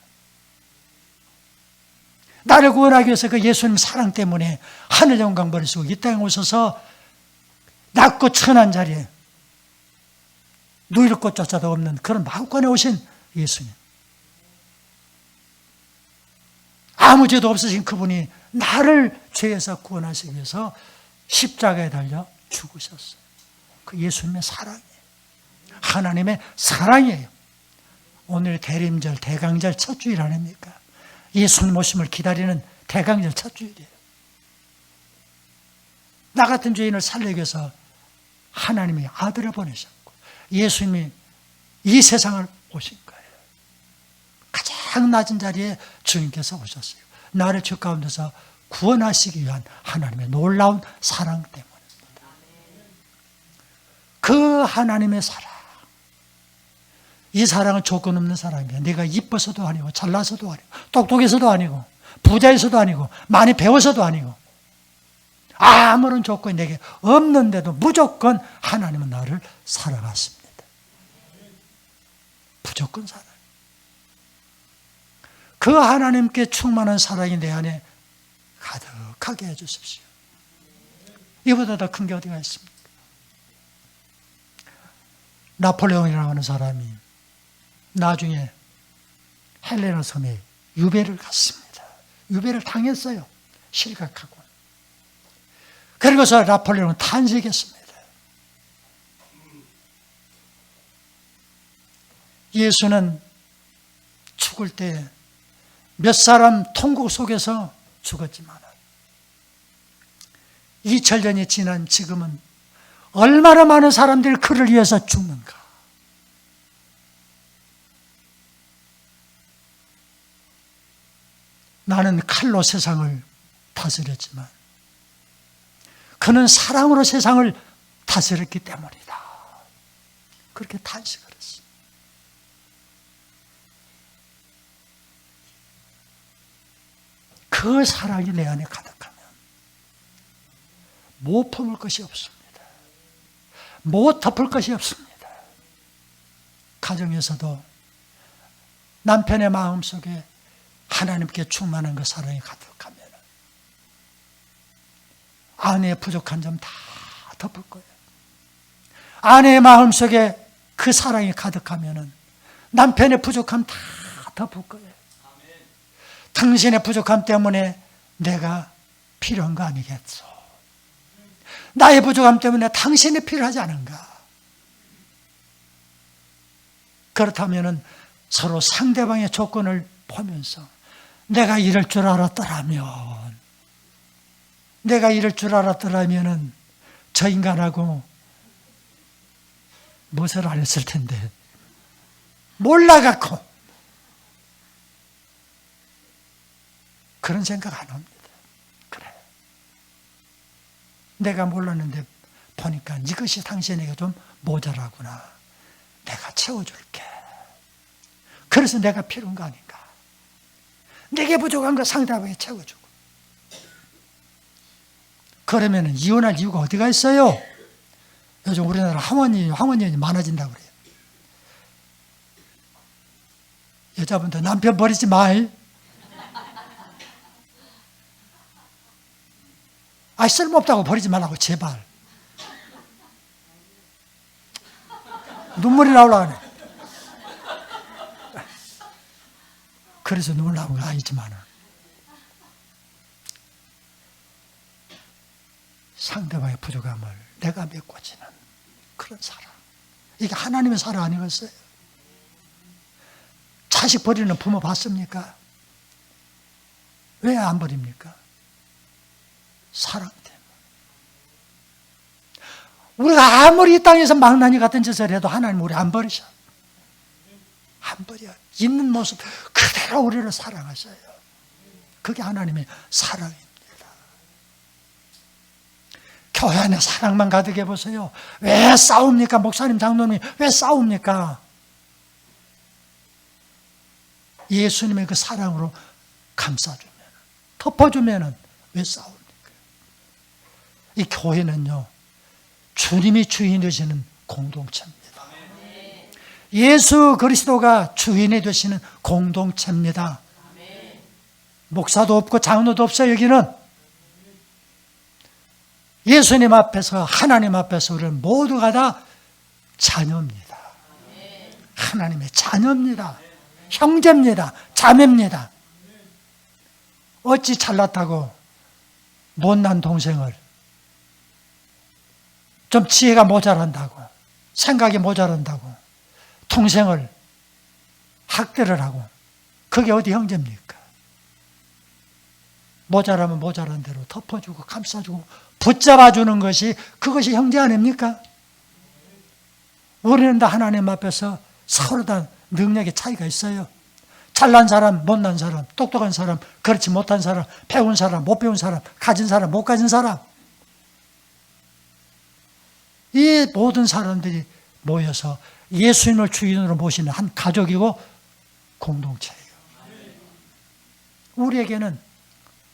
나를 구원하기 위해서 그 예수님 사랑 때문에 하늘 영광 버리시고 이 땅에 오셔서 낮고 천한 자리에 누일 곳조차도 없는 그런 마음권에 오신 예수님. 아무 죄도 없으신 그분이 나를 죄에서 구원하시기 위해서 십자가에 달려 죽으셨어요. 그 예수님의 사랑이에요. 하나님의 사랑이에요. 오늘 대림절, 대강절 첫 주일 아닙니까? 예수님 오심을 기다리는 대강절 첫 주일이에요. 나 같은 죄인을 살리기 위해서 하나님이 아들을 보내셨고 예수님이 이 세상을 오신 거예요. 가장 낮은 자리에 주님께서 오셨어요. 나를 죄 가운데서 구원하시기 위한 하나님의 놀라운 사랑 때문입니다. 그 하나님의 사랑, 이 사랑은 조건 없는 사랑이에요. 네가 이뻐서도 아니고 잘나서도 아니고 똑똑해서도 아니고 부자에서도 아니고 많이 배워서도 아니고 아무런 조건이 내게 없는데도 무조건 하나님은 나를 사랑하십니다. 무조건 사랑. 그 하나님께 충만한 사랑이 내 안에 가득하게 해주십시오. 이보다 더 큰 게 어디가 있습니까? 나폴레옹이라고 하는 사람이 나중에 헬레나 섬에 유배를 갔습니다. 유배를 당했어요. 실각하고. 그리고서 나폴레옹은 탄식했습니다. 예수는 죽을 때 몇 사람 통곡 속에서 죽었지만 2000년이 지난 지금은 얼마나 많은 사람들이 그를 위해서 죽는가. 나는 칼로 세상을 다스렸지만 그는 사랑으로 세상을 다스렸기 때문이다. 그렇게 탄식을 했어요. 그 사랑이 내 안에 가득하면 못 품을 것이 없습니다. 못 덮을 것이 없습니다. 가정에서도 남편의 마음속에 하나님께 충만한 그 사랑이 가득하면 아내의 부족한 점 다 덮을 거예요. 아내의 마음속에 그 사랑이 가득하면 남편의 부족함 다 덮을 거예요. 당신의 부족함 때문에 내가 필요한 거 아니겠소? 나의 부족함 때문에 당신이 필요하지 않은가? 그렇다면 서로 상대방의 조건을 보면서 내가 이럴 줄 알았더라면 저 인간하고 무엇을 안 했을 텐데 몰라갖고 그런 생각 안 합니다. 그래, 내가 몰랐는데 보니까 이것이 당신에게 좀 모자라구나. 내가 채워줄게. 그래서 내가 필요한 거 아닌가. 내게 부족한 거 상대방에 채워주고. 그러면 이혼할 이유가 어디가 있어요? 요즘 우리나라 황혼연이 많아진다고 그래요. 여자분들 남편 버리지 말. 쓸모없다고 버리지 말라고 제발. 눈물이 나오려고 하네. 그래서 눈물 나온 거 아니지만 상대방의 부족함을 내가 메꿔지는 그런 사랑. 이게 하나님의 사랑 아니겠어요? 자식 버리는 부모 봤습니까? 왜 안 버립니까? 사랑 때문에. 우리가 아무리 이 땅에서 망나니 같은 짓을 해도 하나님 우리 안 버리셔. 안 버려. 있는 모습 그대로 우리를 사랑하셔요. 그게 하나님의 사랑입니다. 교회 안에 사랑만 가득해 보세요. 왜 싸웁니까? 목사님, 장로님 왜 싸웁니까? 예수님의 그 사랑으로 감싸주면, 덮어주면 왜 싸웁니까? 이 교회는요, 주님이 주인 되시는 공동체입니다. 예수 그리스도가 주인이 되시는 공동체입니다. 목사도 없고 장로도 없어요. 여기는 예수님 앞에서, 하나님 앞에서 우리는 모두가 다 자녀입니다. 하나님의 자녀입니다. 형제입니다. 자매입니다. 어찌 잘났다고 못난 동생을, 좀 지혜가 모자란다고, 생각이 모자란다고 동생을 학대를 하고, 그게 어디 형제입니까? 모자라면 모자란 대로 덮어주고 감싸주고 붙잡아주는 것이, 그것이 형제 아닙니까? 우리는 다 하나님 앞에서 서로 다 능력의 차이가 있어요. 잘난 사람, 못난 사람, 똑똑한 사람, 그렇지 못한 사람, 배운 사람, 못 배운 사람, 가진 사람, 못 가진 사람. 이 모든 사람들이 모여서 예수님을 주인으로 모시는 한 가족이고 공동체예요. 우리에게는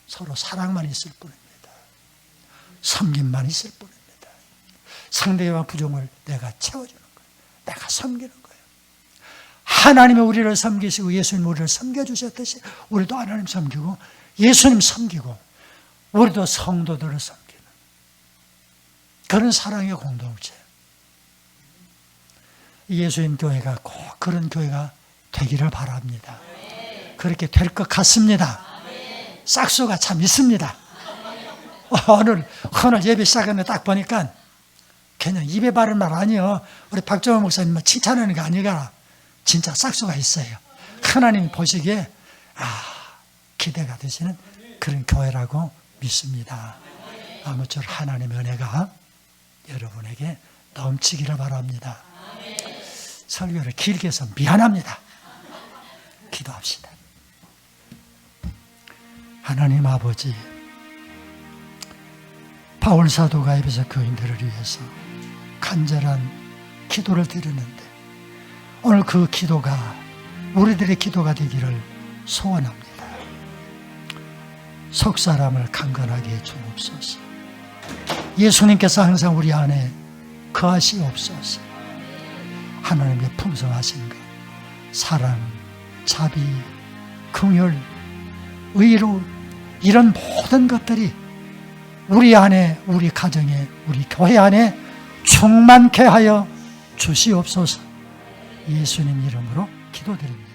서로 사랑만 있을 뿐입니다. 섬김만 있을 뿐입니다. 상대방 부족을 내가 채워주는 거예요. 내가 섬기는 거예요. 하나님이 우리를 섬기시고 예수님 우리를 섬겨주셨듯이 우리도 하나님 섬기고 예수님 섬기고 우리도 성도들을 섬기는 그런 사랑의 공동체. 예수님 교회가 꼭 그런 교회가 되기를 바랍니다. 그렇게 될 것 같습니다. 싹수가 참 있습니다. 오늘 예배 시작하는데 딱 보니까 그냥 입에 바른 말 아니요. 우리 박정호 목사님 칭찬하는 게 아니라 진짜 싹수가 있어요. 하나님 보시기에 기대가 되시는 그런 교회라고 믿습니다. 아무쪼록 하나님의 은혜가 여러분에게 넘치기를 바랍니다. 설교를 길게 해서 미안합니다. 기도합시다. 하나님 아버지, 바울 사도가 에베소 교인들을 위해서 간절한 기도를 드리는데 오늘 그 기도가 우리들의 기도가 되기를 소원합니다. 속 사람을 강건하게 해주옵소서. 예수님께서 항상 우리 안에 거하시옵소서. 하나님의 풍성하신 것, 사랑, 자비, 긍휼, 의로, 이런 모든 것들이 우리 안에, 우리 가정에, 우리 교회 안에 충만케 하여 주시옵소서. 예수님 이름으로 기도드립니다.